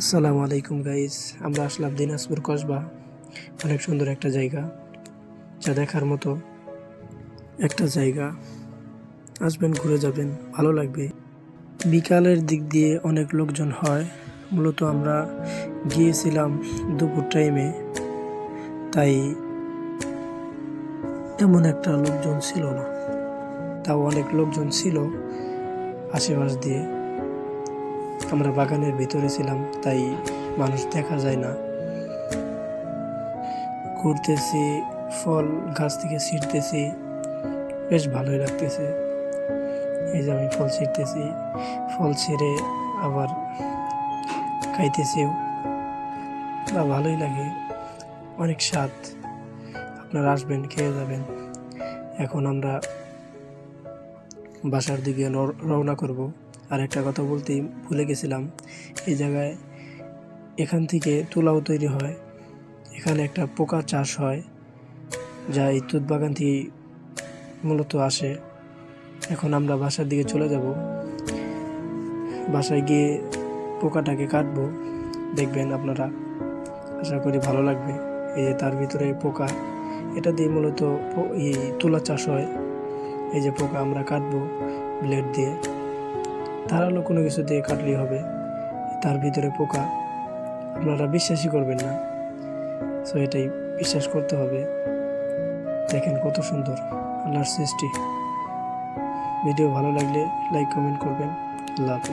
আসসালামু আলাইকুম গাইস, আমরা আসলাম দিনাজপুর কসবা। অনেক সুন্দর একটা জায়গা, যা দেখার মতো একটা জায়গা। আসবেন, ঘুরে যাবেন, ভালো লাগবে। বিকালের দিক দিয়ে অনেক লোকজন হয়। মূলত আমরা গিয়েছিলাম দুপুর টাইমে, তাই তেমন একটা লোকজন ছিল না। তাও অনেক লোকজন ছিল আশেপাশ দিয়ে। আমরা বাগানের ভিতরে ছিলাম, তাই মানুষ দেখা যায় না। ঘুরতেছি, ফল গাছ থেকে ছিঁড়তেছি, বেশ ভালোই লাগতেছে। এই যে আমি ফল ছিঁড়তেছি, ফল ছিঁড়ে আবার খাইতেছিও, বা ভালোই লাগে, অনেক স্বাদ। আপনারা আসবেন, খেয়ে যাবেন। এখন আমরা বাসার দিকে রওনা করব। আর একটা কথা বলতেই ভুলে গেছিলাম, এই জায়গায় এখান থেকে তুলাও তৈরি হয়। এখানে একটা পোকা চাষ হয়, যা এই তুঁত বাগান থেকে মূলত আসে। এখন আমরা বাসার দিকে চলে যাব। বাসায় গিয়ে পোকাটাকে কাটবো, দেখবেন আপনারা, আশা করি ভালো লাগবে। এই যে তার ভিতরে পোকা, এটা দিয়ে মূলত এই তুলা চাষ হয়। এই যে পোকা আমরা কাটবো ব্লেড দিয়ে, ধারালো কোনো কিছু দিয়ে কাটলেই হবে। তার ভিতরে পোকা, আপনারা বিশ্বাসই করবেন না, সো এটাই বিশ্বাস করতে হবে। দেখেন কত সুন্দর আল্লাহর সৃষ্টি। ভিডিও ভালো লাগলে লাইক কমেন্ট করবেন। আল্লাহ হাফেজ।